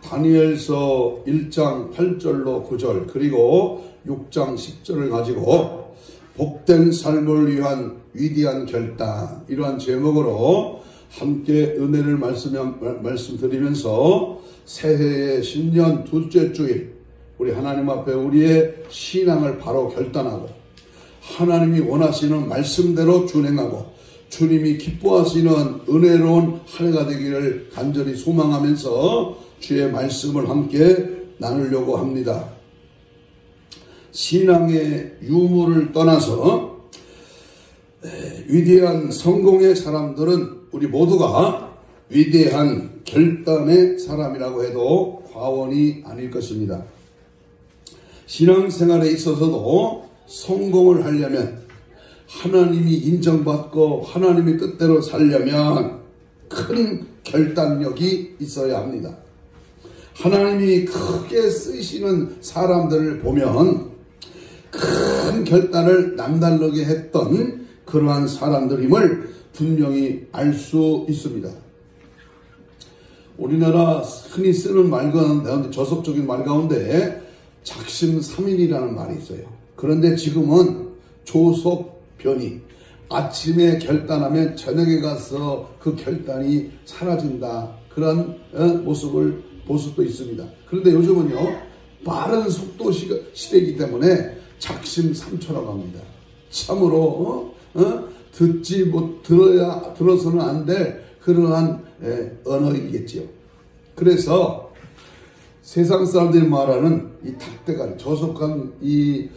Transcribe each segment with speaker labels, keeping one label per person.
Speaker 1: 다니엘서 1장 8절로 9절 그리고 6장 10절을 가지고 복된 삶을 위한 위대한 결단, 이러한 제목으로 함께 은혜를 말씀드리면서 새해의 신년 둘째 주일 우리 하나님 앞에 우리의 신앙을 바로 결단하고 하나님이 원하시는 말씀대로 준행하고 주님이 기뻐하시는 은혜로운 한 해가 되기를 간절히 소망하면서 주의 말씀을 함께 나누려고 합니다. 신앙의 유무를 떠나서 위대한 성공의 사람들은 우리 모두가 위대한 결단의 사람이라고 해도 과언이 아닐 것입니다. 신앙생활에 있어서도 성공을 하려면 하나님이 인정받고 하나님의 뜻대로 살려면 큰 결단력이 있어야 합니다. 하나님이 크게 쓰시는 사람들을 보면 큰 결단을 남다르게 했던 그러한 사람들임을 분명히 알 수 있습니다. 우리나라 흔히 쓰는 말 가운데, 저속적인 말 가운데 작심삼일이라는 말이 있어요. 그런데 지금은 조속변이, 아침에 결단하면 저녁에 가서 그 결단이 사라진다, 그런 모습을 볼 수도 있습니다. 그런데 요즘은요, 빠른 속도 시대이기 때문에 작심삼초라고 합니다. 참으로 들어서는 안 될 그러한 언어이겠지요. 그래서 세상 사람들이 말하는 이 닭대가리, 저속한 이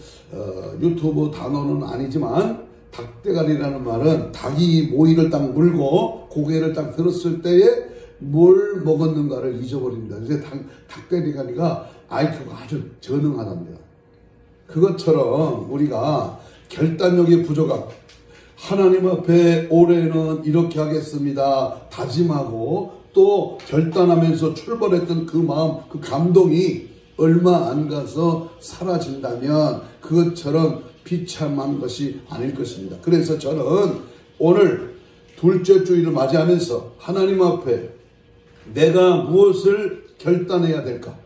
Speaker 1: 유튜브 단어는 아니지만 닭대가리라는 말은 닭이 모이를 딱 물고 고개를 딱 들었을 때에 뭘 먹었는가를 잊어버립니다. 그래서 닭대가리가 IQ가 아주 전능하답니다. 그것처럼 우리가 결단력이 부족하고 하나님 앞에 올해는 이렇게 하겠습니다 다짐하고 또 결단하면서 출발했던 그 마음, 그 감동이 얼마 안 가서 사라진다면 그것처럼 비참한 것이 아닐 것입니다. 그래서 저는 오늘 둘째 주일을 맞이하면서 하나님 앞에 내가 무엇을 결단해야 될까?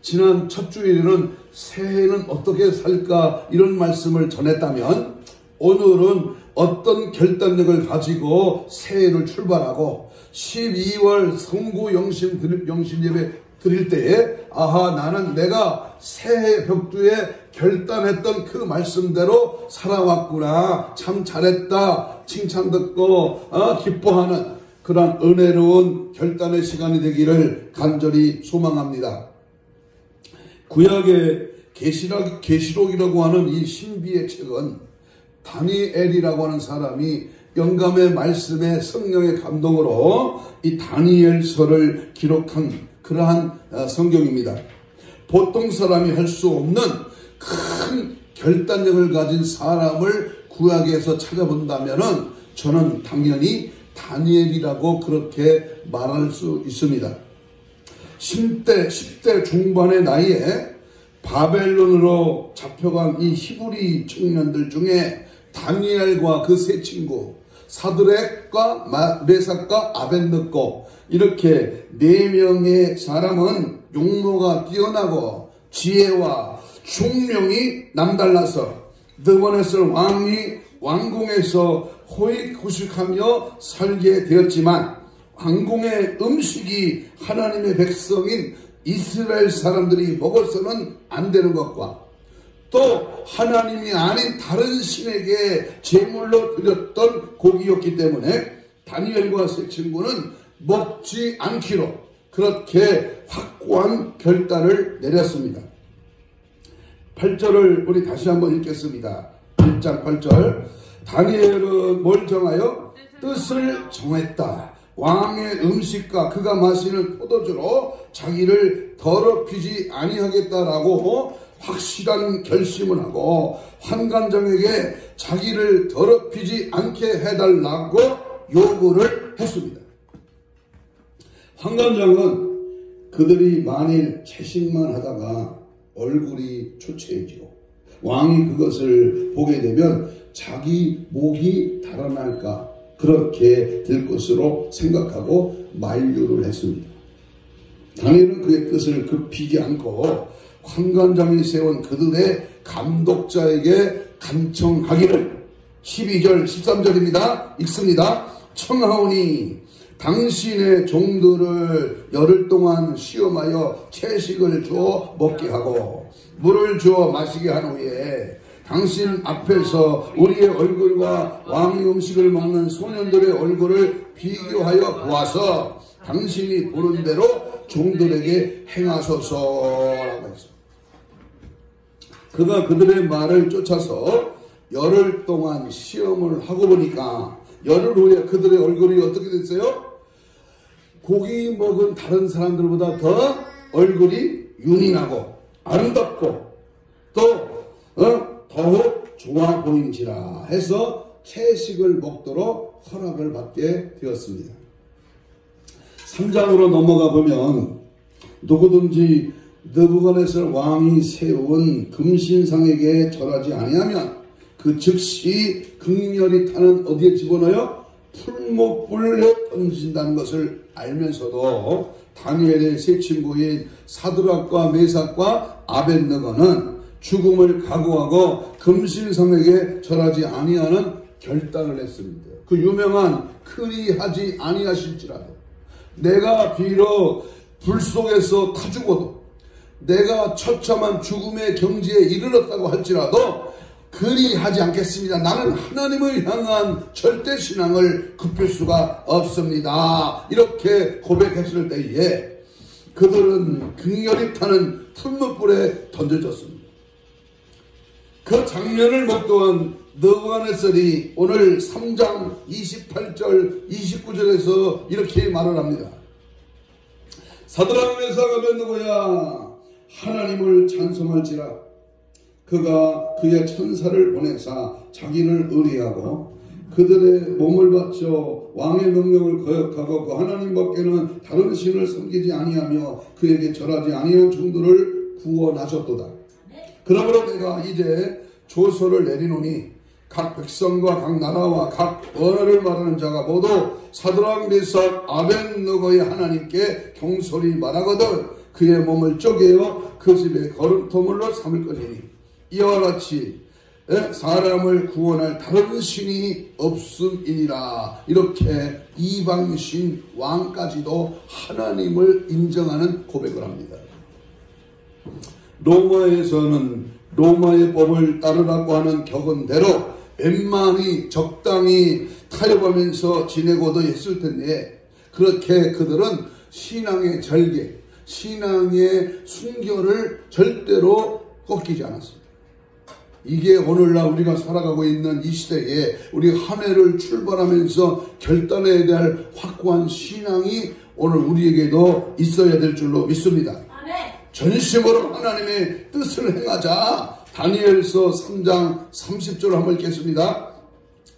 Speaker 1: 지난 첫 주일에는 새해는 어떻게 살까 이런 말씀을 전했다면 오늘은 어떤 결단력을 가지고 새해를 출발하고 12월 성구 영신 예배 드릴 때에 아하, 나는 내가 새해 벽두에 결단했던 그 말씀대로 살아왔구나, 참 잘했다, 칭찬 듣고 기뻐하는 그런 은혜로운 결단의 시간이 되기를 간절히 소망합니다. 구약의 계시록이라고 하는 이 신비의 책은 다니엘이라고 하는 사람이 영감의 말씀에 성령의 감동으로 이 다니엘서를 기록한 그러한 성경입니다. 보통 사람이 할 수 없는 큰 결단력을 가진 사람을 구약에서 찾아본다면 저는 당연히 다니엘이라고 그렇게 말할 수 있습니다. 10대 중반의 나이에 바벨론으로 잡혀간 이 히브리 청년들 중에 다니엘과 그 세 친구 사드렉과 메삭과 아벳느고 이렇게 4명의 사람은 용모가 뛰어나고 지혜와 총명이 남달라서 느부갓네살 왕이 왕궁에서 호익호식하며 살게 되었지만 왕궁의 음식이 하나님의 백성인 이스라엘 사람들이 먹어서는 안 되는 것과 또 하나님이 아닌 다른 신에게 제물로 드렸던 고기였기 때문에 다니엘과 세 친구는 먹지 않기로 그렇게 확고한 결단을 내렸습니다. 8절을 우리 다시 한번 읽겠습니다. 1장 8절. 다니엘은 뭘 정하여? 뜻을 정했다. 왕의 음식과 그가 마시는 포도주로 자기를 더럽히지 아니하겠다라고 확실한 결심을 하고 환관장에게 자기를 더럽히지 않게 해달라고 요구를 했습니다. 환관장은 그들이 만일 채식만 하다가 얼굴이 초췌해지고 왕이 그것을 보게 되면 자기 목이 달아날까 그렇게 될 것으로 생각하고 만류를 했습니다. 다니엘은 그의 뜻을 급히지 않고 환관장이 세운 그들의 감독자에게 간청하기를 12절 13절입니다. 읽습니다. 청하오니 당신의 종들을 열흘 동안 시험하여 채식을 주어 먹게 하고 물을 주어 마시게 한 후에 당신 앞에서 우리의 얼굴과 왕의 음식을 먹는 소년들의 얼굴을 비교하여 보아서 당신이 보는 대로 종들에게 행하소서라고 했어. 그가 그들의 말을 쫓아서 열흘 동안 시험을 하고 보니까 열흘 후에 그들의 얼굴이 어떻게 됐어요? 고기 먹은 다른 사람들보다 더 얼굴이 윤이 나고 아름답고 또 더욱 좋아 보인지라 해서 채식을 먹도록 허락을 받게 되었습니다. 3장으로 넘어가 보면 누구든지 느부갓네살 왕이 세운 금신상에게 절하지 아니하면 그 즉시 극렬히 타는 어디에 집어넣어요? 풀목불에 던진다는 것을 알면서도 다니엘의 세 친구인 사드락과 메삭과 아벳느고는 죽음을 각오하고 금신상에게 절하지 아니하는 결단을 했습니다. 그 유명한 그리하지 아니하실지라도 내가 비록 불 속에서 타 죽어도 내가 처참한 죽음의 경지에 이르렀다고 할지라도 그리하지 않겠습니다. 나는 하나님을 향한 절대 신앙을 굽힐 수가 없습니다. 이렇게 고백했을 때에 그들은 극렬히 타는 풀무불에 던져졌습니다. 그 장면을 목도한 느부갓네살이 오늘 3장 28절 29절에서 이렇게 말을 합니다. 사드락 메삭 아벳느고야 하나님을 찬송할지라 그가 그의 천사를 보내사 자기를 의리하고 그들의 몸을 바쳐 왕의 명령을 거역하고 그 하나님 밖에는 다른 신을 섬기지 아니하며 그에게 절하지 아니한 종들을 구원하셨도다. 그러므로 내가 이제 조서를 내리노니 각 백성과 각 나라와 각 언어를 말하는 자가 모두 사드락 메삭 아벳느고의 하나님께 경솔히 말하거든 그의 몸을 쪼개어 그 집의 거름토물로 삼을 것이니 이와 같이 사람을 구원할 다른 신이 없음이니라. 이렇게 이방신 왕까지도 하나님을 인정하는 고백을 합니다. 로마에서는 로마의 법을 따르라고 하는 격언대로 웬만히 적당히 타협하면서 지내고도 했을 텐데 그렇게 그들은 신앙의 절개, 신앙의 순결을 절대로 꺾이지 않았습니다. 이게 오늘날 우리가 살아가고 있는 이 시대에 우리 한 해를 출발하면서 결단해야 될 확고한 신앙이 오늘 우리에게도 있어야 될 줄로 믿습니다. 전심으로 하나님의 뜻을 행하자. 다니엘서 3장 30절 한번 읽겠습니다.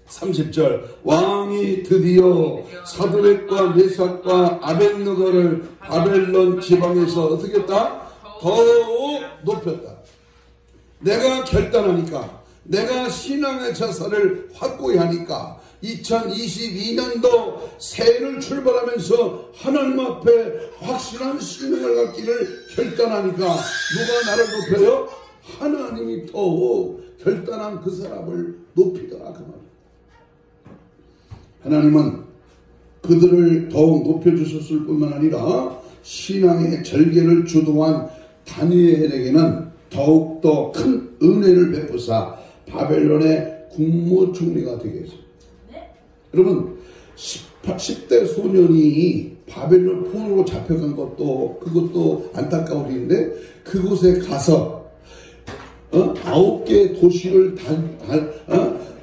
Speaker 1: 30절 왕이 드디어 사드락과 메삭과 아벳느고를 바벨론 지방에서 어떻게 했다? 더욱 높였다. 내가 결단하니까 내가 신앙의 자세를 확고히 하니까 2022년도 새해를 출발하면서 하나님 앞에 확실한 신앙을 갖기를 결단하니까 누가 나를 높여요? 하나님이 더욱 결단한 그 사람을 높이더라 그 말. 하나님은 그들을 더욱 높여주셨을 뿐만 아니라 신앙의 절개를 주도한 다니엘에게는 더욱더 큰 은혜를 베푸사 바벨론의 국무총리가 되게 했습니다. 여러분 10대 소년이 바벨론 포로로 잡혀간 것도 그것도 안타까운 일인데 그곳에 가서 9개 도시를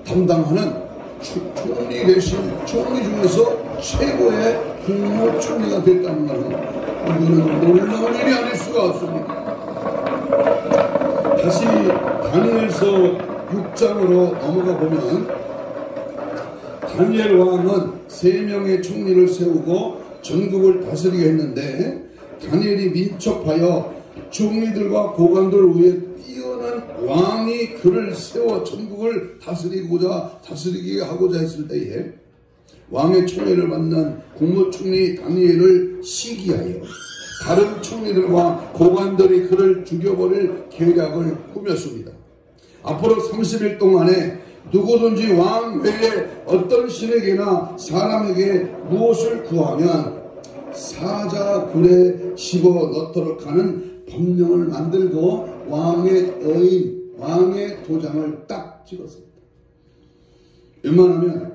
Speaker 1: 담당하는 총리 대신 총리 중에서 최고의 국무총리가 됐다는 것은 이거는 놀라운 일이 아닐 수가 없습니다. 다시 다니엘서 6장으로 넘어가 보면 다니엘 왕은 3명의 총리를 세우고 전국을 다스리게 했는데 다니엘이 민첩하여 총리들과 고관들 위에 뛰어난 왕이 그를 세워 전국을 다스리게 하고자 했을 때에 왕의 총애를 받는 국무총리 다니엘을 시기하여 다른 총리들과 고관들이 그를 죽여버릴 계략을 꾸몄습니다. 앞으로 30일 동안에 누구든지 왕 외에 어떤 신에게나 사람에게 무엇을 구하면 사자굴에 집어넣도록 하는 법령을 만들고 왕의 어인, 왕의 도장을 딱 찍었습니다. 웬만하면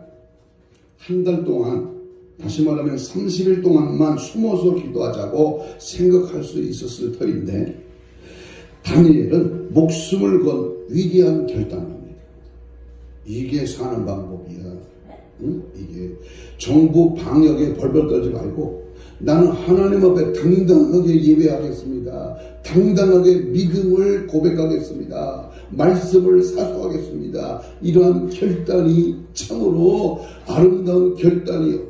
Speaker 1: 한 달 동안, 다시 말하면 30일 동안만 숨어서 기도하자고 생각할 수 있었을 터인데 다니엘은 목숨을 건 위대한 결단을 합니다. 이게 사는 방법이야. 응? 이게 정부 방역에 벌벌 떨지 말고 나는 하나님 앞에 당당하게 예배하겠습니다. 당당하게 믿음을 고백하겠습니다. 말씀을 사수하겠습니다. 이러한 결단이 참으로 아름다운 결단이요.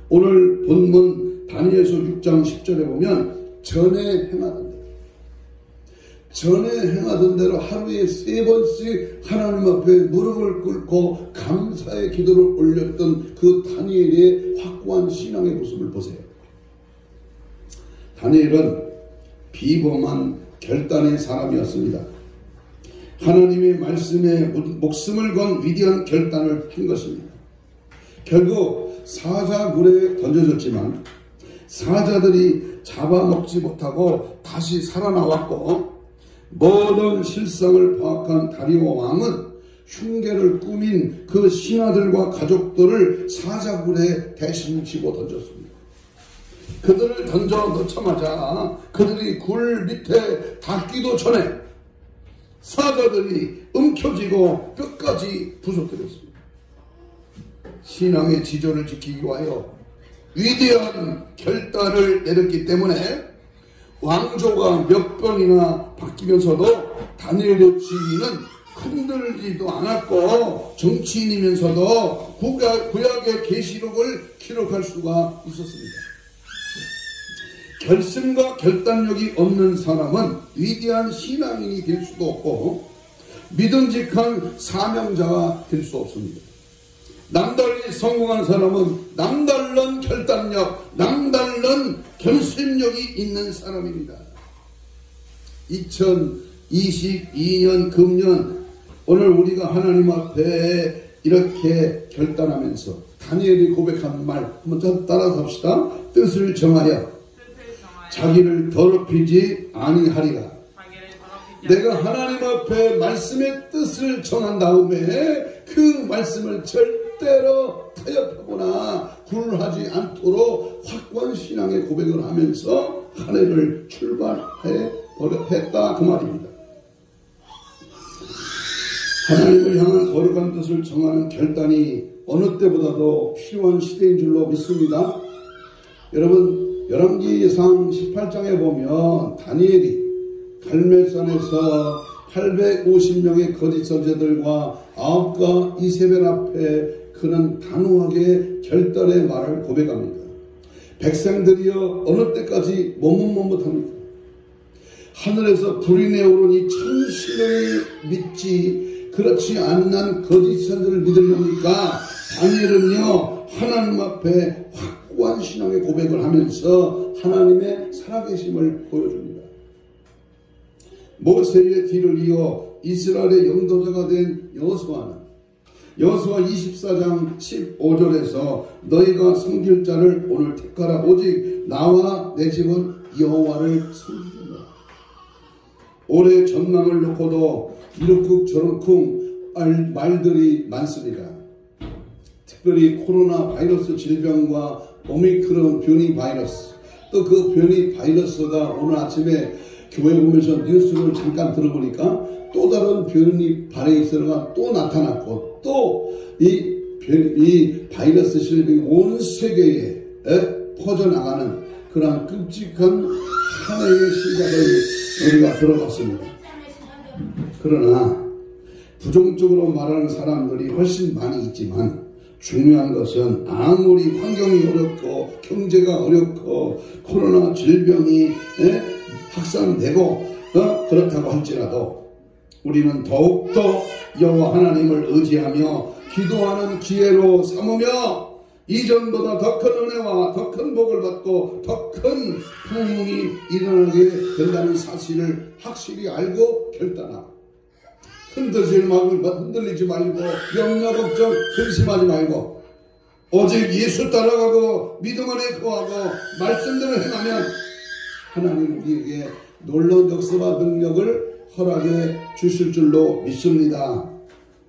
Speaker 1: 오늘 본문 다니엘서 6장 10절에 보면 전에 행하던 대로 하루에 3번씩 하나님 앞에 무릎을 꿇고 감사의 기도를 올렸던 그 다니엘의 확고한 신앙의 모습을 보세요. 다니엘은 비범한 결단의 사람이었습니다. 하나님의 말씀에 목숨을 건 위대한 결단을 한 것입니다. 결국 사자굴에 던져졌지만 사자들이 잡아먹지 못하고 다시 살아나왔고 모든 실상을 파악한 다리오 왕은 흉계를 꾸민 그 신하들과 가족들을 사자굴에 대신 집어 던졌습니다. 그들을 던져 넣자마자 그들이 굴 밑에 닿기도 전에 사자들이 움켜쥐고 끝까지 부숴뜨렸습니다. 신앙의 지조를 지키기 위하여 위대한 결단을 내렸기 때문에 왕조가 몇 번이나 바뀌면서도 다니엘의 지위는 흔들리지도 않았고 정치인이면서도 구약의 계시록을 기록할 수가 있었습니다. 결심과 결단력이 없는 사람은 위대한 신앙인이 될 수도 없고 믿음직한 사명자가 될 수 없습니다. 남달리 성공한 사람은 남다른 결단력, 남다른 결심력이 있는 사람입니다. 2022년 금년 오늘 우리가 하나님 앞에 이렇게 결단하면서 다니엘이 고백한 말 한번 따라서 합시다. 뜻을 정하여 자기를 더럽히지 아니하리라. 내가 하나님 앞에 말씀의 뜻을 정한 다음에 그 말씀을 절대로 타협하거나 굴하지 않도록 확고한 신앙의 고백을 하면서 한 해를 출발했다 그 말입니다. 하나님을 향한 거룩한 뜻을 정하는 결단이 어느 때보다도 필요한 시대인 줄로 믿습니다. 여러분 열왕기상 18장에 보면 다니엘이 갈멜산에서 850명의 거짓 선지자들과 아합과 이세벨 앞에 그는 단호하게 결단의 말을 고백합니다. 백성들이여 어느 때까지 머뭇머뭇합니까? 하늘에서 불이 내오르니 천신을 믿지 그렇지 않는 거짓 선지자를 믿으렵니까? 다니엘은요 하나님 앞에 확고한 신앙의 고백을 하면서 하나님의 살아계심을 보여줍니다. 모세의 뒤를 이어 이스라엘의 영도자가 된 여호수아는 여호수아 24장 15절에서 너희가 섬길 자를 오늘 택하라. 오직 나와 내 집은 여호와를 섬기리라. 올해 전망을 놓고도 이렇쿵 저렇쿵 말들이 많습니다. 특별히 코로나 바이러스 질병과 오미크론 변이 바이러스, 또 그 변이 바이러스가 오늘 아침에 교회 오면서 뉴스를 잠깐 들어보니까 또 다른 변이 바이러스가 또 나타났고 또 이 바이러스 실병이 온 세계에 퍼져나가는 그런 끔찍한 한 해의 시작을 우리가 들어봤습니다. 그러나 부정적으로 말하는 사람들이 훨씬 많이 있지만 중요한 것은 아무리 환경이 어렵고 경제가 어렵고 코로나 질병이 확산되고 그렇다고 할지라도 우리는 더욱더 여호와 하나님을 의지하며 기도하는 기회로 삼으며 이전보다 더 큰 은혜와 더 큰 복을 받고 더 큰 부흥이 일어나게 된다는 사실을 확실히 알고 결단하고 흔들리지 말고 염려 걱정 근심하지 말고 오직 예수 따라가고 믿음 안에 거하고 말씀대로 행하면 하나님 우리에게 놀라운 역사와 능력을 허락해 주실 줄로 믿습니다.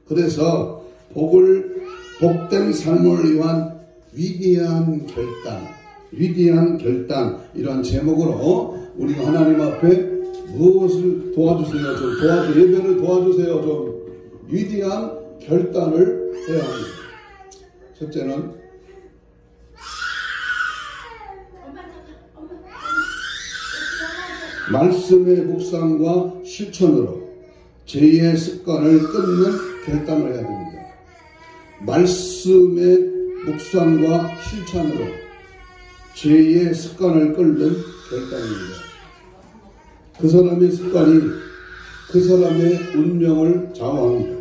Speaker 1: 그래서 복된 삶을 위한 위대한 결단 이런 제목으로 우리가 하나님 앞에 무엇을 도와주세요? 예배를 도와주세요. 좀 위대한 결단을 해야 합니다. 첫째는 말씀의 묵상과 실천으로 죄의 습관을 끊는 결단을 해야 됩니다. 말씀의 묵상과 실천으로 죄의 습관을 끊는 결단입니다. 그 사람의 습관이 그 사람의 운명을 좌우합니다.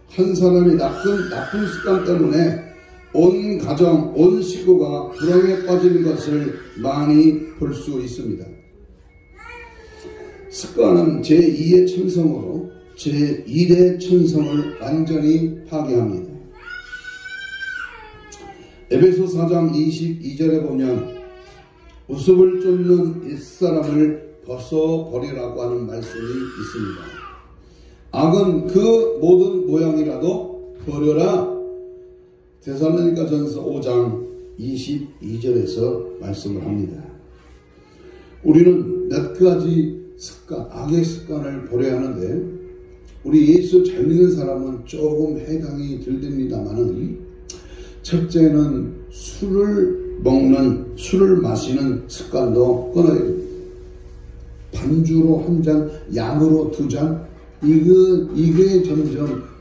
Speaker 1: 한 사람의 나쁜 습관 때문에 온 가정, 온 식구가 불황에 빠지는 것을 많이 볼 수 있습니다. 습관은 제2의 천성으로 제1의 천성을 완전히 파괴합니다. 에베소 4장 22절에 보면 우습을 쫓는 옛사람을 벗어버리라고 하는 말씀이 있습니다. 악은 그 모든 모양이라도 버려라. 데살로니가전서 5장 22절에서 말씀을 합니다. 우리는 몇 가지 악의 습관을 버려야 하는데 우리 예수 잘 믿는 사람은 조금 해당이 덜 됩니다만은 첫째는 술을 마시는 습관도 끊어야 됩니다. 반주로 한 잔, 약으로 두 잔, 이게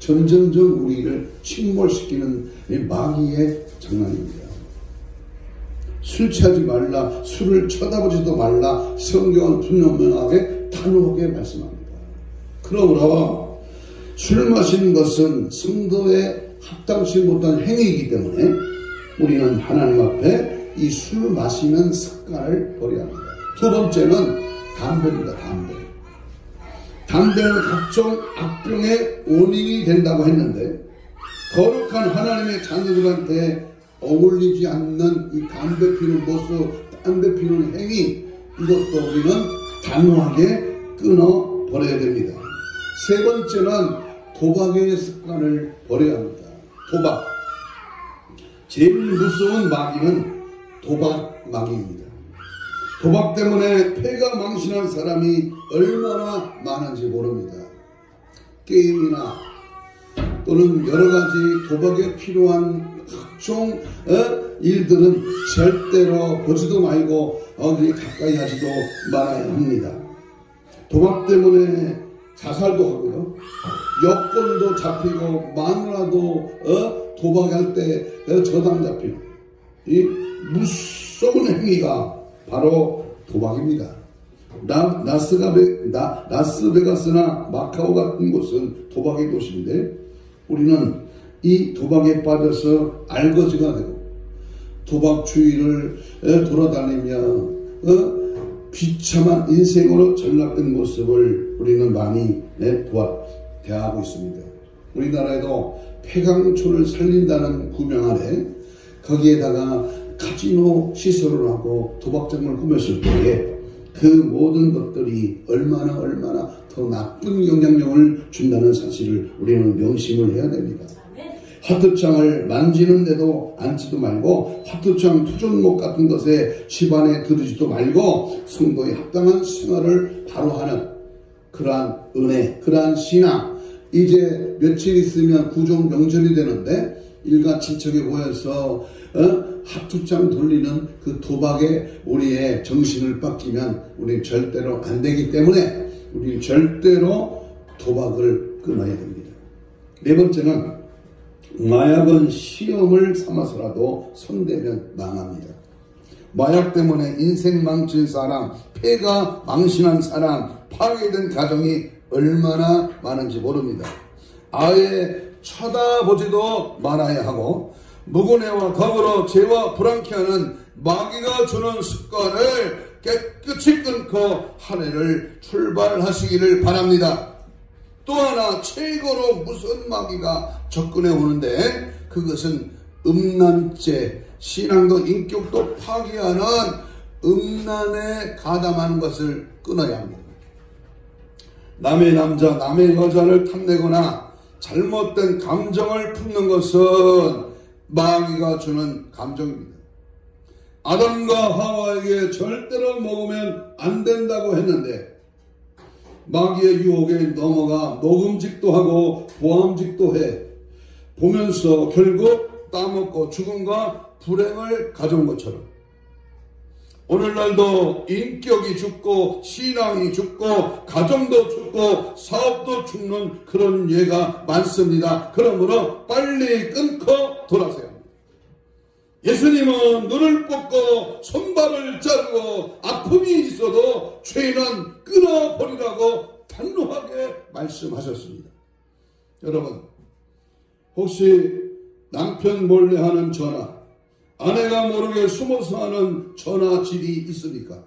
Speaker 1: 점점 우리를 침몰시키는 마귀의 장난입니다. 술 취하지 말라, 술을 쳐다보지도 말라, 성경은 분명하게 단호하게 말씀합니다. 그러므로 술 마시는 것은 성도에 합당치 못한 행위이기 때문에 우리는 하나님 앞에 이 술 마시는 습관을 버려야 합니다. 두 번째는 담배입니다. 담배는 각종 악병의 원인이 된다고 했는데 거룩한 하나님의 자녀들한테 어울리지 않는 이 담배 피우는 모습, 담배 피우는 행위, 이것도 우리는 단호하게 끊어버려야 됩니다. 세 번째는 도박의 습관을 버려야 합니다. 도박. 제일 무서운 마귀는 도박 마귀입니다. 도박 때문에 폐가 망신한 사람이 얼마나 많은지 모릅니다. 게임이나 또는 여러가지 도박에 필요한 각종 일들은 절대로 보지도 말고 가까이 하지도 말아야 합니다. 도박 때문에 자살도 하고요, 여권도 잡히고 마누라도 도박할 때 저당 잡히고, 이 무서운 행위가 바로 도박입니다. 라스베가스나 마카오 같은 곳은 도박의 도시인데 우리는 이 도박에 빠져서 알거지가 되고 도박 주위를 돌아다니며 비참한 인생으로 전락된 모습을 우리는 많이 대하고 있습니다. 우리나라에도 폐강촌을 살린다는 구명 아래 거기에다가 카지노 시설을 하고 도박장을 꾸몄을 때에 그 모든 것들이 얼마나 더 나쁜 영향력을 준다는 사실을 우리는 명심을 해야 됩니다. 화투장을 만지는데도 앉지도 말고 화투장 투전목 같은 것에 집안에 들으지도 말고 성도의 합당한 생활을 바로 하는 그러한 은혜, 그러한 신앙. 이제 며칠 있으면 구종 명절이 되는데 일가 친척에 모여서 화투장 돌리는 그 도박에 우리의 정신을 뺏기면 우리는 절대로 안 되기 때문에 우리는 절대로 도박을 끊어야 됩니다. 네 번째는 마약은 시험을 삼아서라도 손대면 망합니다. 마약 때문에 인생 망친 사람, 폐가 망신한 사람, 파괴된 가정이 얼마나 많은지 모릅니다. 아예 쳐다보지도 말아야 하고 무고뇌와 더불어 죄와 불안케 하는 마귀가 주는 습관을 깨끗이 끊고 한 해를 출발하시기를 바랍니다. 또 하나 최고로 무서운 마귀가 접근해 오는데 그것은 음란죄, 신앙도 인격도 파괴하는 음란에 가담하는 것을 끊어야 합니다. 남의 남자, 남의 여자를 탐내거나 잘못된 감정을 품는 것은 마귀가 주는 감정입니다. 아담과 하와에게 절대로 먹으면 안 된다고 했는데 마귀의 유혹에 넘어가 먹음직도 하고 보암직도 해 보면서 결국 따먹고 죽음과 불행을 가져온 것처럼 오늘날도 인격이 죽고 신앙이 죽고 가정도 죽고 사업도 죽는 그런 예가 많습니다. 그러므로 빨리 끊고 돌아서야 합니다. 예수님은 눈을 뽑고 손발을 자르고 아픔이 있어도 죄는 끊어버리라고 단호하게 말씀하셨습니다. 여러분, 혹시 남편 몰래 하는 전화, 아내가 모르게 숨어서 하는 전화질이 있습니까?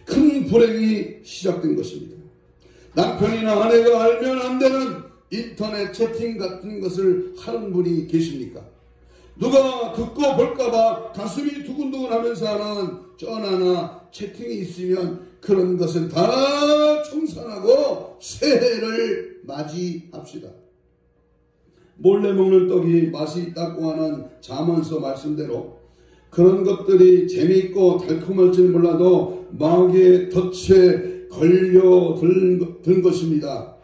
Speaker 1: 큰 불행이 시작된 것입니다. 남편이나 아내가 알면 안 되는 인터넷 채팅 같은 것을 하는 분이 계십니까? 누가 듣고 볼까봐 가슴이 두근두근 하면서 하는 전화나 채팅이 있으면 그런 것은 다 청산하고 새해를 맞이합시다. 몰래 먹는 떡이 맛이 있다고 하는 잠언서 말씀대로 그런 것들이 재미있고 달콤할지는 몰라도 마귀의 덫에 걸려든 것입니다.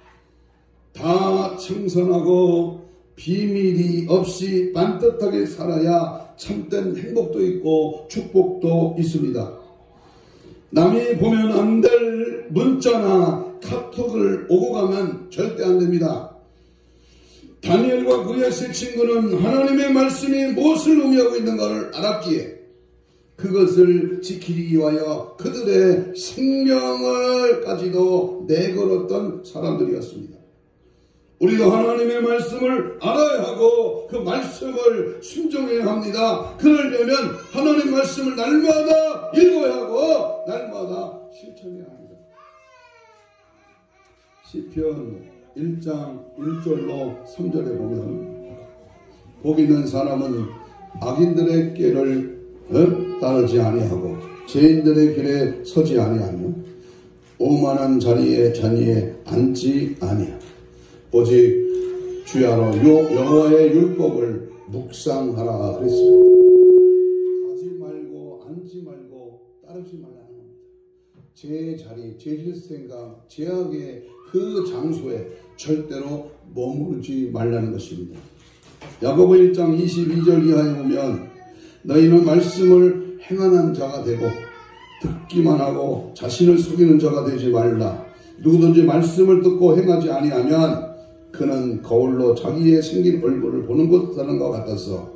Speaker 1: 다 청산하고 비밀이 없이 반듯하게 살아야 참된 행복도 있고 축복도 있습니다. 남이 보면 안 될 문자나 카톡을 오고 가면 절대 안 됩니다. 다니엘과 그의 세 친구는 하나님의 말씀이 무엇을 의미하고 있는가를 알았기에 그것을 지키기 위하여 그들의 생명을까지도 내걸었던 사람들이었습니다. 우리도 하나님의 말씀을 알아야 하고 그 말씀을 순종해야 합니다. 그러려면 하나님 말씀을 날마다 읽어야 하고 날마다 실천해야 합니다. 시편 1장 1절로 3절에 보면 복 있는 사람은 악인들의 길을 따르지 아니하고 죄인들의 길에 서지 아니하며 오만한 잔이에 앉지 아니하고 오직 주야로 여호와의 율법을 묵상하라 그랬습니다. 가지 말고 앉지 말고 따르지 말라는 겁니다. 제 자리, 제 생각, 제약의 그 장소에 절대로 머무르지 말라는 것입니다. 야고보 1장 22절 이하에 보면 너희는 말씀을 행하는 자가 되고 듣기만 하고 자신을 속이는 자가 되지 말라. 누구든지 말씀을 듣고 행하지 아니하면 그는 거울로 자기의 생긴 얼굴을 보는 것과 같아서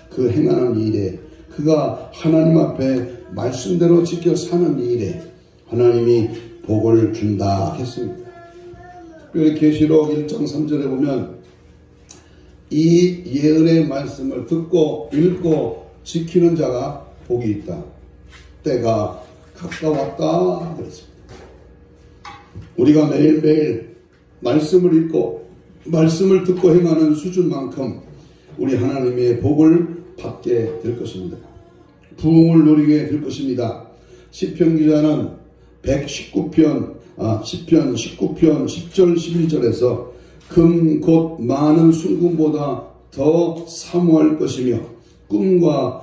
Speaker 1: 그 행하는 일에 그가 하나님 앞에 말씀대로 지켜 사는 일에 하나님이 복을 준다 했습니다. 특별히 계시록 1장 3절에 보면 이 예언의 말씀을 듣고 읽고 지키는 자가 복이 있다. 때가 가까웠다 그랬습니다. 우리가 매일매일 말씀을 읽고 말씀을 듣고 행하는 수준만큼 우리 하나님의 복을 받게 될 것입니다. 부흥을 누리게 될 것입니다. 시편 기자는 119편 10절 11절에서 금 곧 많은 순금보다 더 사모할 것이며 꿀과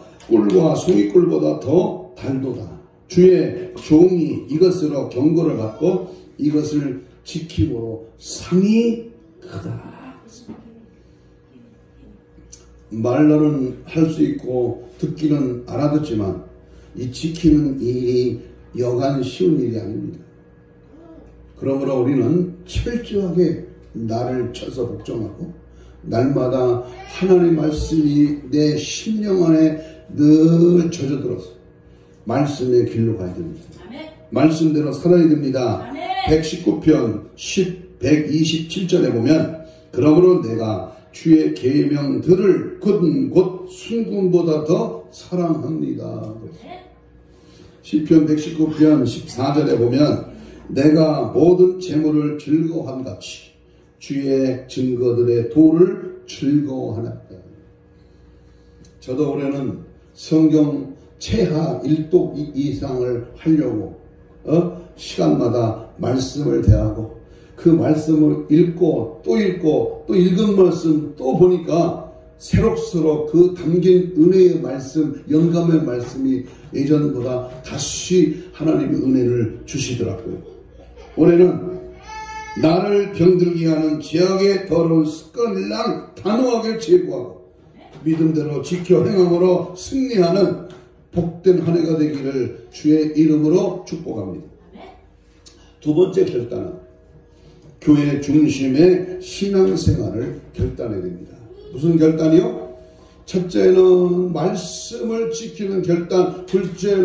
Speaker 1: 송이꿀보다 더 달도다. 주의 종이 이것으로 경고를 받고 이것을 지킴으로 상이 크다. 말로는 할 수 있고 듣기는 알아듣지만 이 지키는 일이 여간 쉬운 일이 아닙니다. 그러므로 우리는 철저하게 나를 쳐서 복종하고 날마다 하나님의 말씀이 내 심령 안에 늘 젖어들어서 말씀의 길로 가야 됩니다. 말씀대로 살아야 됩니다. 119편 127절에 보면 그러므로 내가 주의 계명들을 곧 순금보다 더 사랑합니다. 시편 119편 14절에 보면 내가 모든 재물을 즐거워함같이 주의 증거들의 도를 즐거워하나이다. 저도 올해는 성경 최하 1독 이상을 하려고 시간마다 말씀을 대하고 그 말씀을 읽고 또 읽은 말씀 또 보니까 새록새록 그 담긴 은혜의 말씀, 영감의 말씀이 예전보다 다시 하나님의 은혜를 주시더라고요. 올해는 나를 병들게 하는 죄악의 더러운 습관을 단호하게 제거하고 믿음대로 지켜 행함으로 승리하는 복된 한 해가 되기를 주의 이름으로 축복합니다. 두 번째 결단은 교회 중심의 신앙생활을 결단해야 됩니다. 무슨 결단이요? 첫째는 말씀을 지키는 결단, 둘째는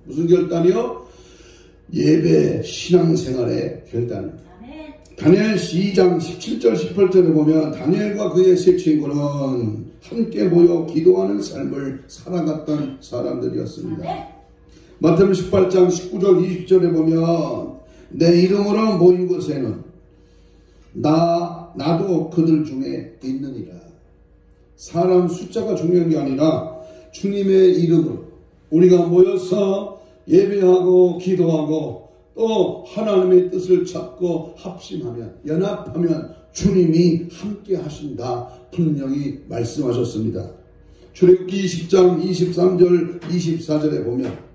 Speaker 1: 무슨 결단이요? 예배 신앙생활의 결단입니다. 다니엘 2장 17절 18절에 보면 다니엘과 그의 세 친구는 함께 모여 기도하는 삶을 살아갔던 사람들이었습니다. 마태복음 18장 19절 20절에 보면 내 이름으로 모인 곳에는 나도 그들 중에 있느니라. 사람 숫자가 중요한 게 아니라 주님의 이름으로 우리가 모여서 예배하고 기도하고 또 하나님의 뜻을 찾고 합심하면 연합하면 주님이 함께 하신다 분명히 말씀하셨습니다. 출애굽기 20장 23절 24절에 보면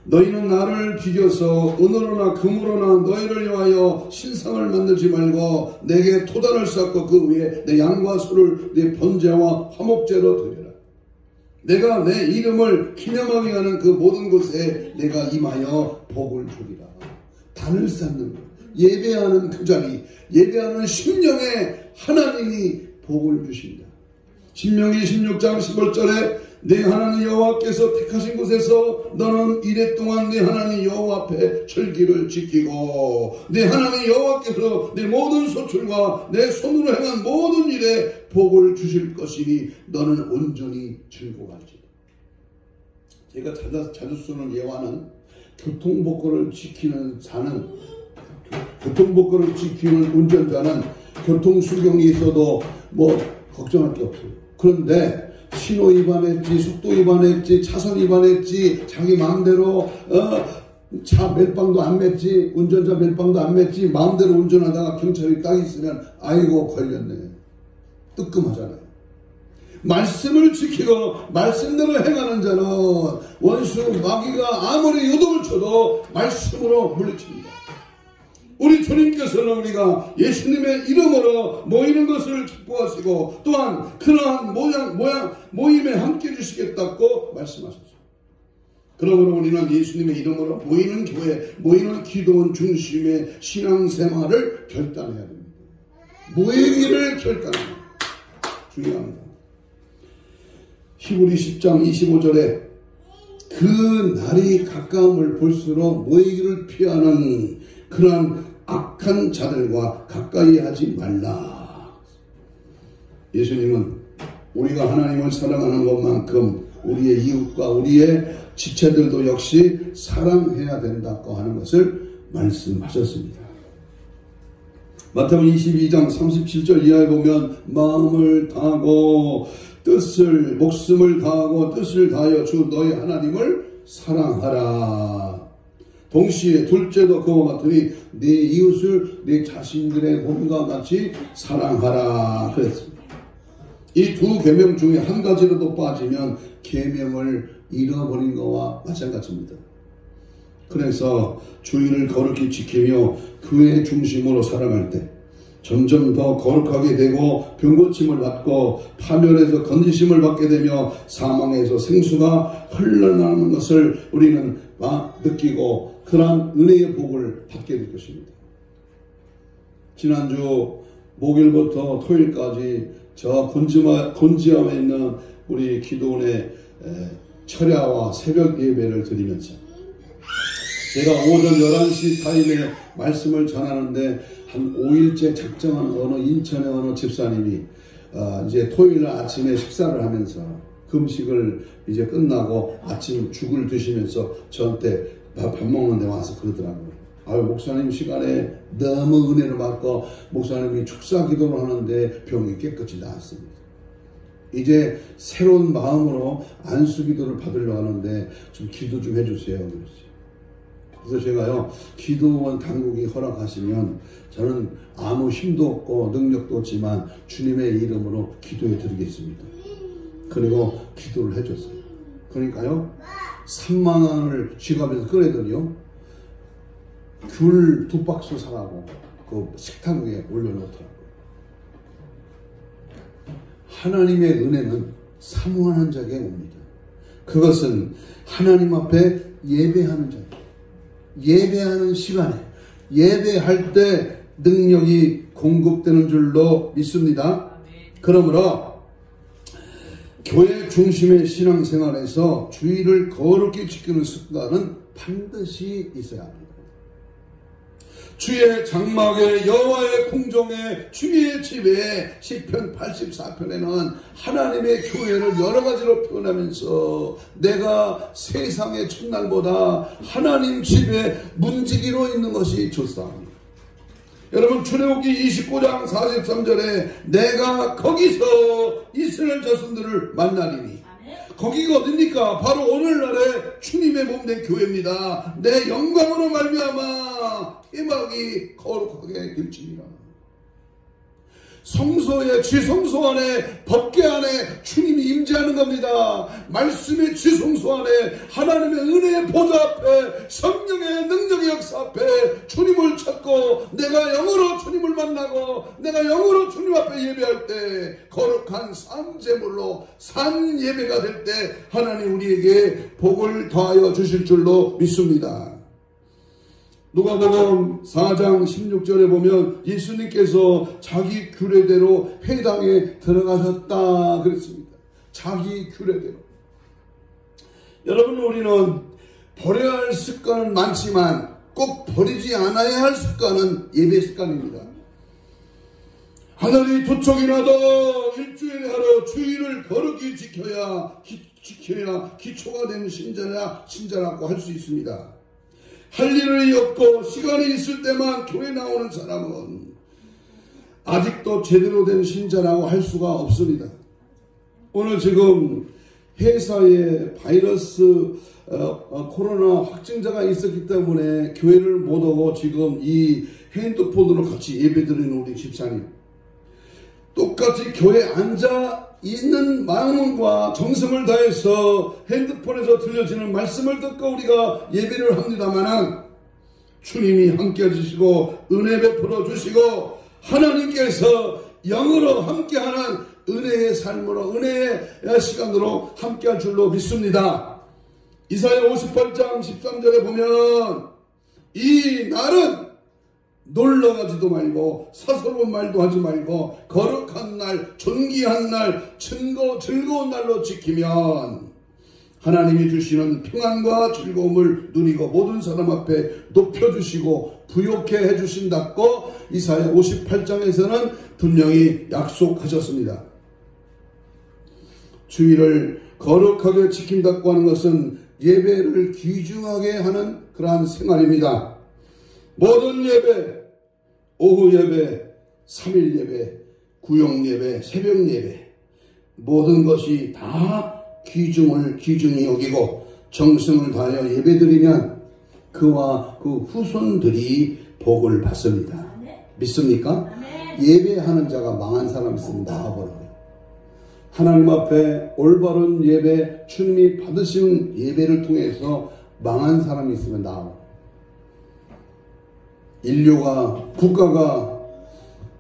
Speaker 1: 너희는 나를 비교서 은으로나 금으로나 너희를 위하여 신상을 만들지 말고 내게 토단을 쌓고 그 위에 내 양과 소를 내 번제와 화목제로 드리라. 내가 내 이름을 기념하게 하는 그 모든 곳에 내가 임하여 복을 주리라. 단을 쌓는 것, 예배하는 그 자리, 예배하는 심령에 하나님이 복을 주신다. 신명기 16장 15절에 내 하나님 여호와께서 택하신 곳에서 너는 이래 동안 내 하나님 여호와 앞에 절기를 지키고 내 하나님 여호와께서 내 모든 소출과 내 손으로 행한 모든 일에 복을 주실 것이니 너는 온전히 즐거워하지. 제가 자주 쓰는 예화는 교통법규를 지키는 운전자는 교통수경이 있어도 뭐 걱정할 게 없어요. 그런데 신호 위반했지, 속도 위반했지, 차선 위반했지, 자기 마음대로 차 멜빵도 안 맸지, 운전자 멜빵도 안 맸지, 마음대로 운전하다가 경찰이 딱 있으면 아이고 걸렸네. 뜨끔하잖아요. 말씀을 지키고 말씀대로 행하는 자는 원수 마귀가 아무리 요동을 쳐도 말씀으로 물리칩니다. 우리 주님께서는 우리가 예수님의 이름으로 모이는 것을 기뻐하시고 또한 그러한 모임에 함께 해주시겠다고 말씀하셨습니다. 그러므로 우리는 예수님의 이름으로 모이는 교회, 모이는 기도원 중심의 신앙생활을 결단해야 됩니다. 모이기를 결단합니다. 중요합니다. 히브리 10장 25절에 그 날이 가까움을 볼수록 모이기를 피하는 그러한 악한 자들과 가까이 하지 말라. 예수님은 우리가 하나님을 사랑하는 것만큼 우리의 이웃과 우리의 지체들도 역시 사랑해야 된다고 하는 것을 말씀하셨습니다. 마태복음 22장 37절 이하에 보면 마음을 다하고 목숨을 다하고 뜻을 다하여 주 너희 하나님을 사랑하라. 동시에 둘째도 그와 같으니 네 이웃을 네 자신들의 몸과 같이 사랑하라 그랬습니다. 이 두 계명 중에 한 가지라도 빠지면 계명을 잃어버린 것과 마찬가지입니다. 그래서 주의를 거룩히 지키며 교회 중심으로 살아갈 때 점점 더 거룩하게 되고 병고침을 받고 파멸에서 건지심을 받게 되며 사망에서 생수가 흘러나오는 것을 우리는 느끼고 그러한 은혜의 복을 받게 될 것입니다. 지난주 목요일부터 토요일까지 저 곤지암에 있는 우리 기도원의 철야와 새벽 예배를 드리면서 제가 오전 11시 타임에 말씀을 전하는데 한 5일째 작정한 인천의 어느 집사님이 이제 토요일 아침에 식사를 하면서 금식을 이제 끝나고 아침 죽을 드시면서 저한테 밥 먹는 데 와서 그러더라고요. 아유, 목사님 시간에 너무 은혜를 받고 목사님이 축사 기도를 하는데 병이 깨끗이 나았습니다. 이제 새로운 마음으로 안수 기도를 받으려고 하는데 좀 기도 좀 해주세요. 그래서 제가요, 기도원 당국이 허락하시면 저는 아무 힘도 없고 능력도 없지만 주님의 이름으로 기도해 드리겠습니다. 그리고 기도를 해줬어요. 그러니까요, 3만 원을 지갑에서 꺼내더니요, 귤 2박스 사라고 그 식탁 위에 올려놓더라고요. 하나님의 은혜는 사모하는 자에게 옵니다. 그것은 하나님 앞에 예배하는 자, 예배하는 시간에 예배할 때 능력이 공급되는 줄로 믿습니다. 그러므로 교회 중심의 신앙생활에서 주의를 거룩히 지키는 습관은 반드시 있어야 합니다. 주의 장막에 여호와의 궁정에 주의 집에 시편 84편에는 하나님의 교회를 여러 가지로 표현하면서 내가 세상의 첫날보다 하나님 집에 문지기로 있는 것이 좋사옵니다. 여러분, 출애굽기 29장 43절에 내가 거기서 이스라엘 자손들을 만나리니, 거기가 어딥니까? 바로 오늘날의 주님의 몸된 교회입니다. 내 영광으로 말미암아 태막이 거룩하게 될지니라. 성소의 지성소 안에, 법궤 안에 주님이 임재하는 겁니다. 말씀의 지성소 안에 하나님의 은혜의 보좌 앞에, 성령의 능력의 역사 앞에 주님을 찾고 내가 영으로 주님을 만나고 내가 영으로 주님 앞에 예배할 때 거룩한 산제물로 산 예배가 될 때 하나님 우리에게 복을 더하여 주실 줄로 믿습니다. 누가복음 4장 16절에 보면 예수님께서 자기 규례대로 회당에 들어가셨다 그랬습니다. 자기 규례대로. 여러분, 우리는 버려야 할 습관은 많지만 꼭 버리지 않아야 할 습관은 예배 습관입니다. 하늘이 두 척이나 더 일주일에 하루 주일을 거룩히 지켜야 기초가 되는 신자라고 할 수 있습니다. 할 일이 없고 시간이 있을 때만 교회 나오는 사람은 아직도 제대로 된 신자라고 할 수가 없습니다. 오늘 지금 회사에 바이러스 코로나 확진자가 있었기 때문에 교회를 못 오고 지금 이 핸드폰으로 같이 예배드리는 우리 집사님, 똑같이 교회에 앉아 있는 마음과 정성을 다해서 핸드폰에서 들려지는 말씀을 듣고 우리가 예배를 합니다마는 주님이 함께 해주시고 은혜 베풀어 주시고 하나님께서 영으로 함께하는 은혜의 삶으로, 은혜의 시간으로 함께할 줄로 믿습니다. 이사야 58장 13절에 보면 이 날은 놀러가지도 말고 사소로운 말도 하지 말고 거룩한 날, 존귀한 날, 즐거운 날로 지키면 하나님이 주시는 평안과 즐거움을 누리고 모든 사람 앞에 높여주시고 부욕해 해주신다고 이사야 58장에서는 분명히 약속하셨습니다. 주의를 거룩하게 지킨다고 하는 것은 예배를 귀중하게 하는 그러한 생활입니다. 모든 예배, 오후 예배, 3일 예배, 구역 예배, 새벽 예배, 모든 것이 다 귀중히 여기고 정성을 다하여 예배드리면 그와 그 후손들이 복을 받습니다. 믿습니까? 예배하는 자가 망한 사람 있으면 나와버려요. 하나님 앞에 올바른 예배, 주님이 받으시는 예배를 통해서 망한 사람이 있으면 나와버려요. 인류가, 국가가,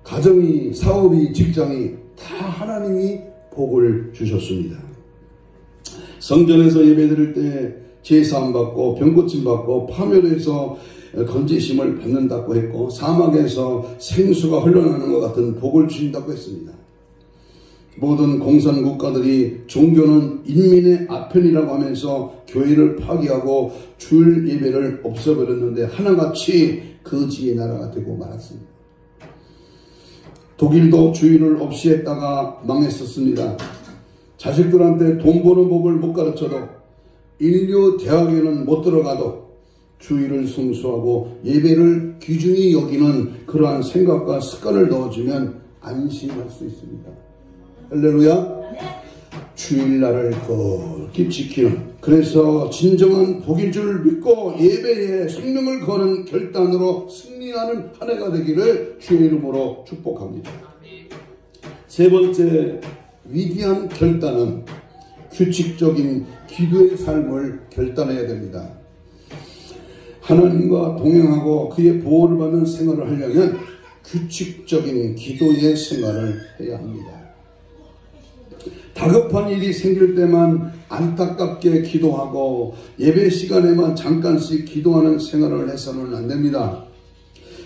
Speaker 1: 가정이, 사업이, 직장이 다 하나님이 복을 주셨습니다. 성전에서 예배드릴 때 제사함 받고 병고침 받고 파멸에서 건지심을 받는다고 했고 사막에서 생수가 흘러나는 것 같은 복을 주신다고 했습니다. 모든 공산 국가들이 종교는 인민의 아편이라고 하면서 교회를 파괴하고 주일 예배를 없애버렸는데 하나같이 거지의 나라가 되고 말았습니다. 독일도 주의를 없이 했다가 망했었습니다. 자식들한테 돈 버는 법을 못 가르쳐도 인류 대학에는 못 들어가도 주의를 성수하고 예배를 귀중히 여기는 그러한 생각과 습관을 넣어주면 안심할 수 있습니다. 할렐루야. 주일날을 거룩히 지키는, 그래서 진정한 복인 줄 믿고 예배에 생명을 거는 결단으로 승리하는 한 해가 되기를 주의 이름으로 축복합니다. 세 번째 위대한 결단은 규칙적인 기도의 삶을 결단해야 됩니다. 하나님과 동행하고 그의 보호를 받는 생활을 하려면 규칙적인 기도의 생활을 해야 합니다. 다급한 일이 생길 때만 안타깝게 기도하고 예배 시간에만 잠깐씩 기도하는 생활을 해서는 안 됩니다.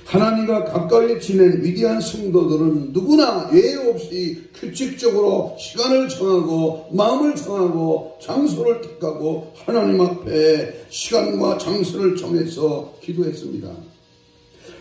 Speaker 1: 하나님과 가까이 지낸 위대한 성도들은 누구나 예외 없이 규칙적으로 시간을 정하고 마음을 정하고 장소를 택하고 하나님 앞에 시간과 장소를 정해서 기도했습니다.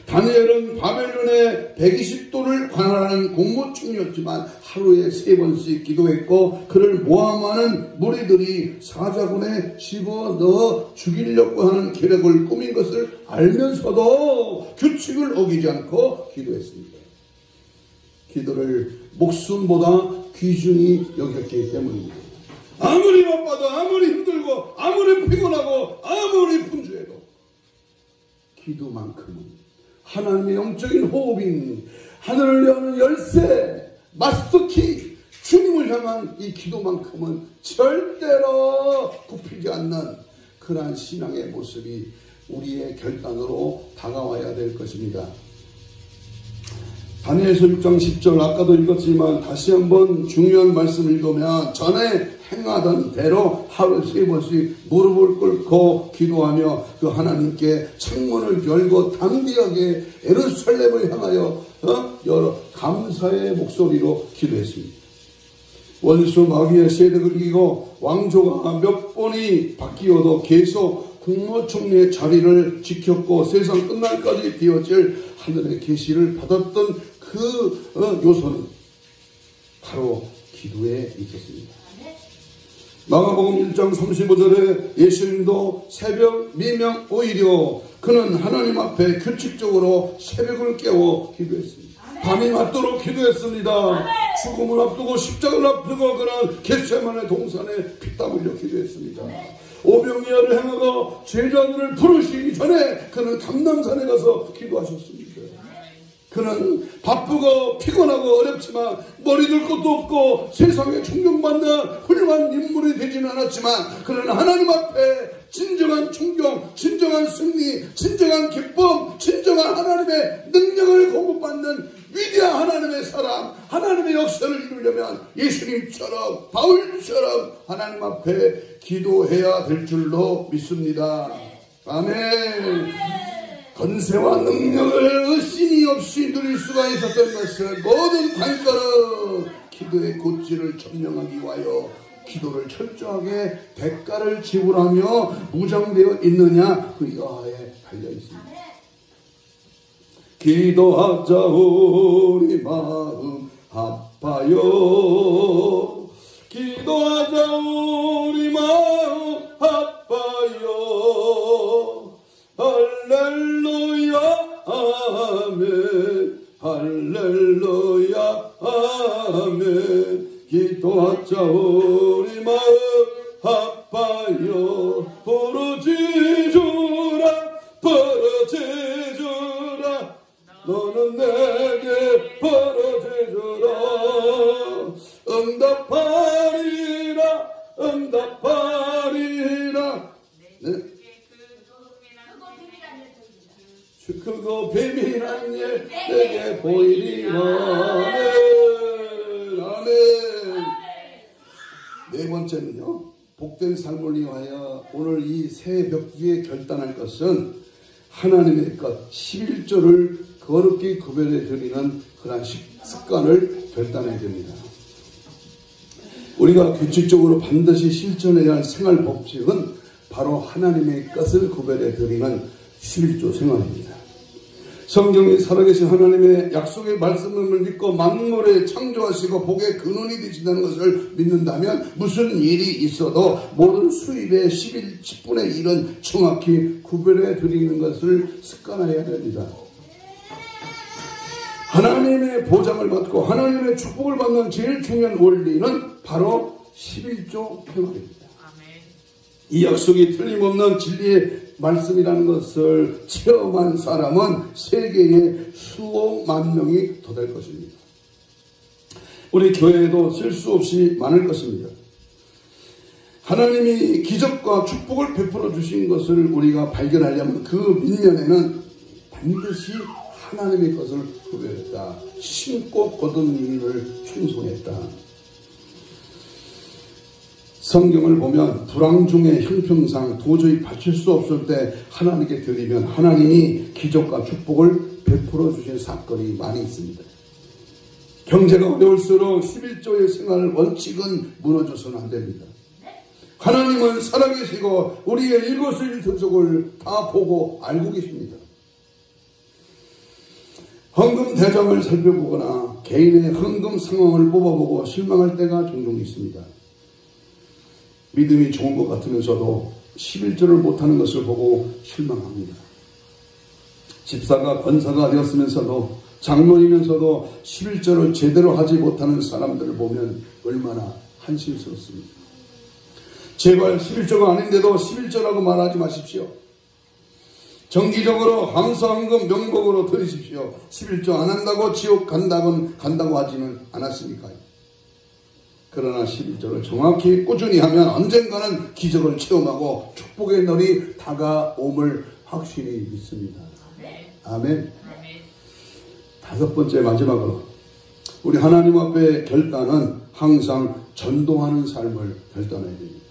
Speaker 1: 다니엘은 바벨론의 120도를 관할하는 공무총이었지만 하루에 3번씩 기도했고, 그를 모함하는 무리들이 사자군에 집어넣어 죽이려고 하는 계략을 꾸민 것을 알면서도 규칙을 어기지 않고 기도했습니다. 기도를 목숨보다 귀중히 여겼기 때문입니다. 아무리 바빠도, 아무리 힘들고, 아무리 피곤하고, 아무리 분주해도 기도만큼은 하나님의 영적인 호흡인, 하늘을 여는 열쇠, 마스터키, 주님을 향한 이 기도만큼은 절대로 굽히지 않는 그러한 신앙의 모습이 우리의 결단으로 다가와야 될 것입니다. 다니엘서 6장 10절 아까도 읽었지만 다시 한번 중요한 말씀을 읽으면, 전에 행하던 대로 하루 3번씩 무릎을 꿇고 기도하며 그 하나님께 창문을 열고 담대하게 예루살렘을 향하여 여러 감사의 목소리로 기도했습니다. 원수 마귀의 세력을 이기고 왕조가 몇 번이 바뀌어도 계속 국무총리의 자리를 지켰고 세상 끝날까지 되어질 하늘의 계시를 받았던 그 요소는 바로 기도에 있었습니다. 마가복음 1장 35절에 예수님도 새벽 미명 오히려 그는 하나님 앞에 규칙적으로 새벽을 깨워 기도했습니다. 밤이 맞도록 기도했습니다. 죽음을 앞두고 십자가를 앞두고 그는 겟세마네 동산에 피땀 흘려 기도했습니다. 오병이어를 행하고 제자들을 부르시기 전에 그는 감람산에 가서 기도하셨습니다. 그는 바쁘고 피곤하고 어렵지만 머리 들 것도 없고 세상에 존경받는 훌륭한 인물이 되지는 않았지만, 그는 하나님 앞에 진정한 존경, 진정한 승리, 진정한 기쁨, 진정한 하나님의 능력을 공급받는 위대한 하나님의 사람, 하나님의 역사를 이루려면 예수님처럼, 바울처럼 하나님 앞에 기도해야 될 줄로 믿습니다. 아멘. 권세와 능력을 의심이 없이 누릴 수가 있었던 것은 모든 관건은 기도의 고지를 점령하기 위하여 기도를 철저하게 대가를 지불하며 무장되어 있느냐 그 여하에 달려 있습니다. 기도하자 우리 마음 아파요. 기도하자 우리 마음 아파요. 할렐루야 아멘. 할렐루야 아멘. 기도하자 우리 마음 아파요. 부르짖으라 부르짖으라 너는 내게 부르짖으라. 응답하리라 응답하리라. 네. 그거 비밀한 일 내게 보이리라. 아멘. 네 번째는요, 복된 삶을 위하여 오늘 이 새벽기에 결단할 것은 하나님의 것 11조를 거룩히 구별해 드리는 그런 습관을 결단해야 됩니다. 우리가 규칙적으로 반드시 실천해야 할 생활 법칙은 바로 하나님의 것을 구별해 드리는 11조 생활입니다. 성경이 살아계신 하나님의 약속의 말씀을 믿고 만물에 창조하시고 복의 근원이 되신다는 것을 믿는다면 무슨 일이 있어도 모든 수입의 10분의 1은 정확히 구별해 드리는 것을 습관화해야 됩니다. 하나님의 보장을 받고 하나님의 축복을 받는 제일 중요한 원리는 바로 11조 평화입니다. 이 약속이 틀림없는 진리의 말씀이라는 것을 체험한 사람은 세계에 수억만 명이 더 될 것입니다. 우리 교회에도 셀 수 없이 많을 것입니다. 하나님이 기적과 축복을 베풀어 주신 것을 우리가 발견하려면 그 밑면에는 반드시 하나님의 것을 구별했다. 심고 거둔 일을 충성했다. 성경을 보면 불황 중에 형평상 도저히 바칠 수 없을 때 하나님께 드리면 하나님이 기적과 축복을 베풀어 주신 사건이 많이 있습니다. 경제가 어려울수록 11조의 생활 원칙은 무너져서는 안 됩니다. 하나님은 살아계시고 우리의 일거수일투족을 다 보고 알고 계십니다. 헌금 대장을 살펴보거나 개인의 헌금 상황을 뽑아보고 실망할 때가 종종 있습니다. 믿음이 좋은 것 같으면서도 11조를 못하는 것을 보고 실망합니다. 집사가 권사가 되었으면서도 장로이면서도 11조를 제대로 하지 못하는 사람들을 보면 얼마나 한심스럽습니다. 제발 11조가 아닌데도 11조라고 말하지 마십시오. 정기적으로 감사헌금 명목으로 드리십시오. 11조 안 한다고 지옥 간다고 하지는 않았습니까? 그러나 11조를 정확히 꾸준히 하면 언젠가는 기적을 체험하고 축복의 날이 다가옴을 확실히 믿습니다. 아멘. 다섯 번째 마지막으로 우리 하나님 앞에 결단은 항상 전도하는 삶을 결단해야 됩니다.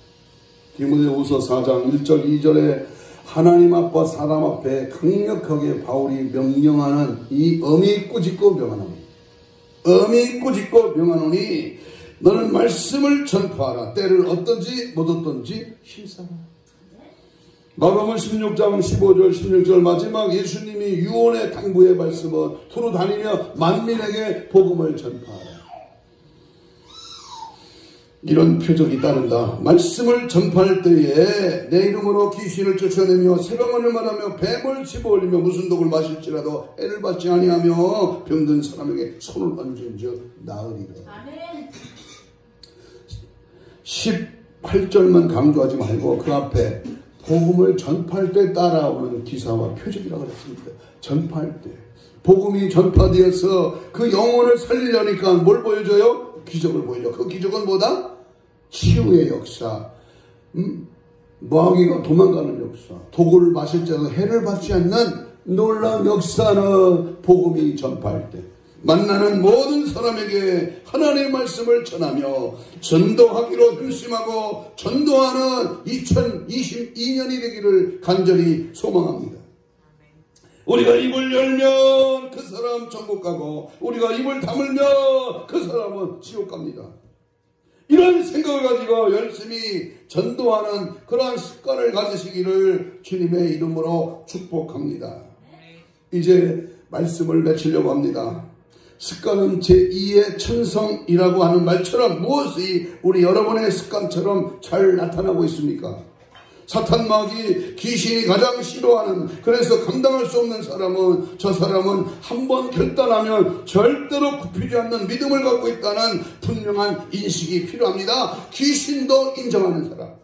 Speaker 1: 디모데후서 4장 1절 2절에 하나님 앞과 사람 앞에 강력하게 바울이 명령하는 이 엄히 꾸짖고 명하노니 엄히 꾸짖고 명하노니 너는 말씀을 전파하라. 때를 어떤지 못 어떤지 힘싸라. 마가복음 16장 15절 16절 마지막 예수님이 유언의 당부의 말씀은 두루 다니며 만민에게 복음을 전파하라. 이런 표적이 따른다. 말씀을 전파할 때에 내 이름으로 귀신을 쫓아내며 새방언을 말하며 뱀을 집어올리며 무슨 독을 마실지라도 해를 받지 아니하며 병든 사람에게 손을 얹은즉 나으리라. 아멘. 18절만 강조하지 말고 그 앞에 복음을 전파할 때 따라오는 기사와 표적이라고 했습니다. 전파할 때 복음이 전파되어서 그 영혼을 살리려니까 뭘 보여줘요? 기적을 보여줘. 그 기적은 뭐다? 치유의 역사, 마귀가 도망가는 역사, 독을 마실 때도 해를 받지 않는 놀라운 역사는 복음이 전파할 때 만나는 모든 사람에게 하나님의 말씀을 전하며 전도하기로 결심하고 전도하는 2022년이 되기를 간절히 소망합니다. 우리가 입을 열면 그 사람 천국 가고 우리가 입을 다물면 그 사람은 지옥 갑니다. 이런 생각을 가지고 열심히 전도하는 그러한 습관을 가지시기를 주님의 이름으로 축복합니다. 이제 말씀을 맺히려고 합니다. 습관은 제2의 천성이라고 하는 말처럼 무엇이 우리 여러분의 습관처럼 잘 나타나고 있습니까? 사탄 마귀 귀신이 가장 싫어하는, 그래서 감당할 수 없는 사람은 저 사람은 한번 결단하면 절대로 굽히지 않는 믿음을 갖고 있다는 분명한 인식이 필요합니다. 귀신도 인정하는 사람.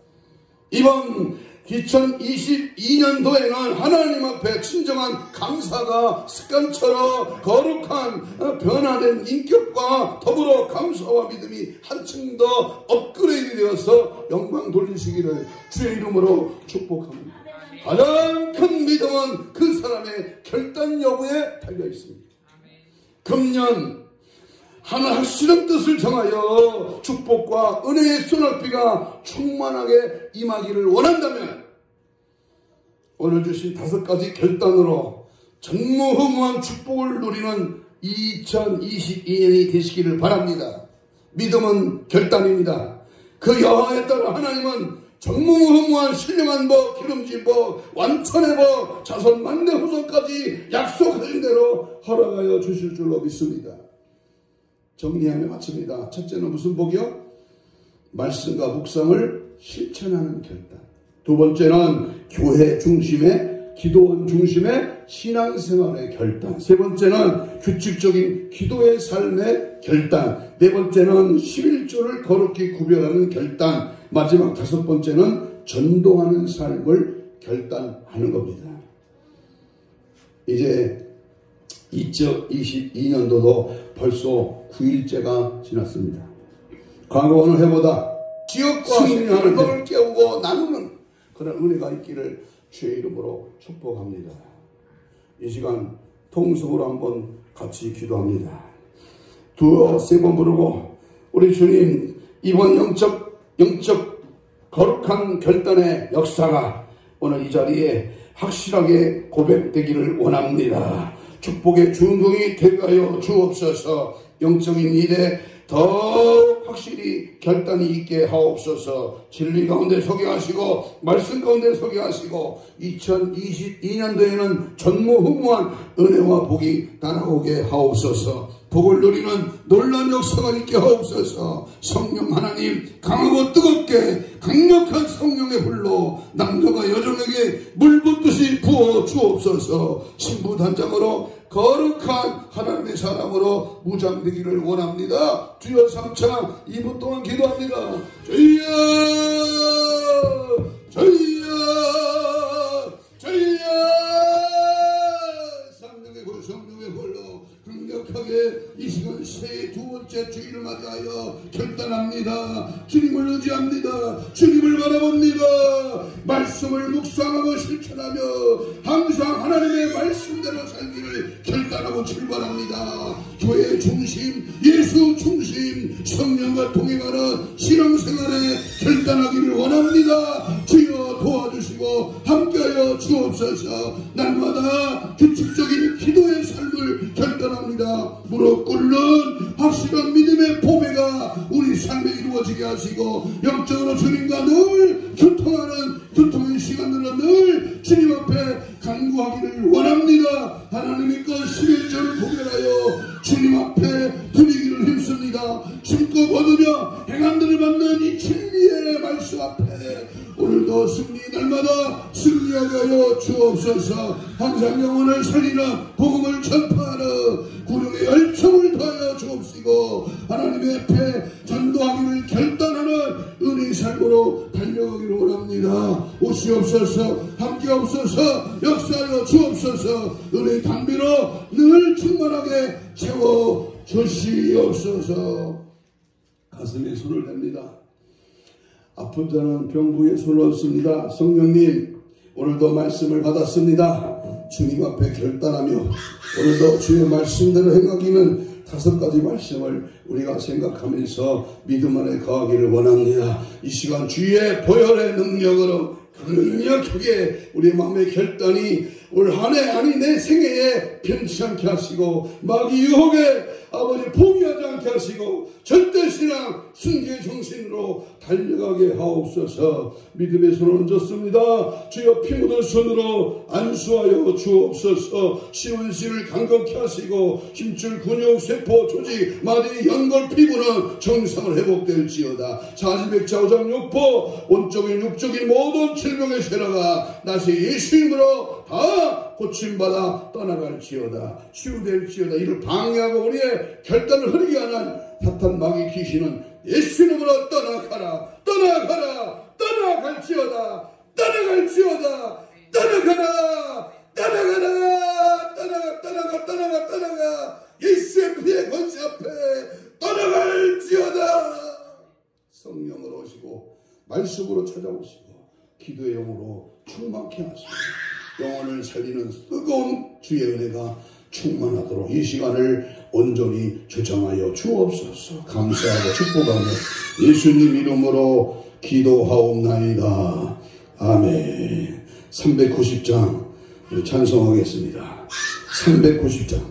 Speaker 1: 이번 2022년도에는 하나님 앞에 진정한 감사가 습관처럼 거룩한 변화된 인격과 더불어 감사와 믿음이 한층 더 업그레이드 되어서 영광 돌리시기를 주의 이름으로 축복합니다. 가장 큰 믿음은 그 사람의 결단 여부에 달려 있습니다. 금년 하나 확실한 뜻을 정하여 축복과 은혜의 소낙비가 충만하게 임하기를 원한다면 오늘 주신 5가지 결단으로 전무후무한 축복을 누리는 2022년이 되시기를 바랍니다. 믿음은 결단입니다. 그 여하에 따라 하나님은 전무후무한 신령한 법, 기름진 법, 완천의 법, 자손 만대 후손까지 약속하신 대로 허락하여 주실 줄로 믿습니다. 정리하며 마칩니다. 첫째는 무슨 복이요? 말씀과 묵상을 실천하는 결단. 두 번째는 교회 중심의, 기도원 중심의 신앙생활의 결단. 세 번째는 규칙적인 기도의 삶의 결단. 네 번째는 11조를 거룩히 구별하는 결단. 마지막 다섯 번째는 전도하는 삶을 결단하는 겁니다. 이제 2022년도도 벌써 9일째가 지났습니다. 과거 어느 해보다 지역과 승리하는 걸 깨우고 나누는 그런 은혜가 있기를 주의 이름으로 축복합니다. 이 시간 통성으로 한번 같이 기도합니다. 두어 세 번 부르고 우리 주님, 이번 영적 거룩한 결단의 역사가 오늘 이 자리에 확실하게 고백되기를 원합니다. 축복의 주인공이 되게 하여 주옵소서. 영적인 일에 더 확실히 결단이 있게 하옵소서. 진리 가운데 서게 하시고 말씀 가운데 서게 하시고 2022년도에는 전무후무한 은혜와 복이 따라오게 하옵소서. 복을 누리는 놀라운 역사가 있게 하옵소서. 성령 하나님, 강하고 뜨겁게 강력한 성령의 불로 남자가 여종에게 물 붓듯이 부어 주옵소서. 신부단장으로 거룩한 하나님의 사람으로 무장되기를 원합니다. 주여 3차 2분 동안 기도합니다. 주여 주여 주여. 성령의 불로 강력하게 이 시간 새해 두 번째 주일을 맞이하여 결단합니다. 주님을 의지합니다. 주님을 바라봅니다. 말씀을 묵상하고 실천하며 항상 하나님의 말씀대로 살기를 결단하고 출발합니다. 교회 중심, 예수 중심, 성령과 동행하는 신앙생활에 결단하기를 원합니다. 주여 도와주시고 함께하여 주옵소서. 날마다 규칙적인 기도의 삶을 결단합니다. 무릎 꿇는 확실한 믿음의 보배가 우리 삶에 이루어지게 하시고 영적으로 주님과 늘 교통의 시간들은 늘 주님 앞에 간구하기를 원합니다. 하나님의 것 11조를 구별하여 주님 앞에 드리기를 힘씁니다. 심고 거두며 행함들을 받는 이 진리의 말씀 앞에 오늘도 승리 날마다 승리하게 하여 주옵소서. 항상 영혼을 살리는 복음을 전파하는 구령의 열정을 더하여 주옵시고 하나님의 앞에 전도하기를 결단하는 은혜의 삶으로 달려가기를 원합니다. 오시옵소서. 함께옵소서. 역사하여 주옵소서. 은혜의 담비로 늘 충만하게 채워 주시옵소서. 가슴에 손을 댑니다. 아픈 자는 병부에 손을 얹습니다. 성령님, 오늘도 말씀을 받았습니다. 주님 앞에 결단하며 오늘도 주의 말씀대로 행하기는 5가지 말씀을 우리가 생각하면서 믿음 안에 거하기를 원합니다. 이 시간 주의 보혈의 능력으로 강력하게 우리 마음의 결단이 올 한 해 아니 내 생애에 변치 않게 하시고 마귀 유혹에 아버지 포기하지 않게 하시고 절대신앙 순계 정신으로 달려가게 하옵소서. 믿음의 손을 얹었습니다. 주여 피 묻은 손으로 안수하여 주옵소서. 시원시를 강건케 하시고 힘줄 근육 세포 조직 마디 연골 피부는 정상을 회복될지어다. 자지백자오장 육포 온적인 육적인 모든 질병의 세라가 나시 예수 이름으로 다 고침받아 떠나갈지어다. 치유될지어다. 이를 방해하고 우리의 결단을 흐리게 하는 사탄 마귀 귀신은 예수 이름으로 떠나가라. 떠나가라. 떠나갈지어다. 떠나갈지어다. 떠나가라. 떠나가라. 떠나가. 예수의 피의 권세 앞에 떠나갈지어다. 성령으로 오시고 말씀으로 찾아오시고 기도의 영으로 충만케 하시고 영혼을 살리는 뜨거운 주의 은혜가 충만하도록 이 시간을 온전히 주장하여 주옵소서. 감사하고 축복하며 예수님 이름으로 기도하옵나이다. 아멘. 390장 찬송하겠습니다. 390장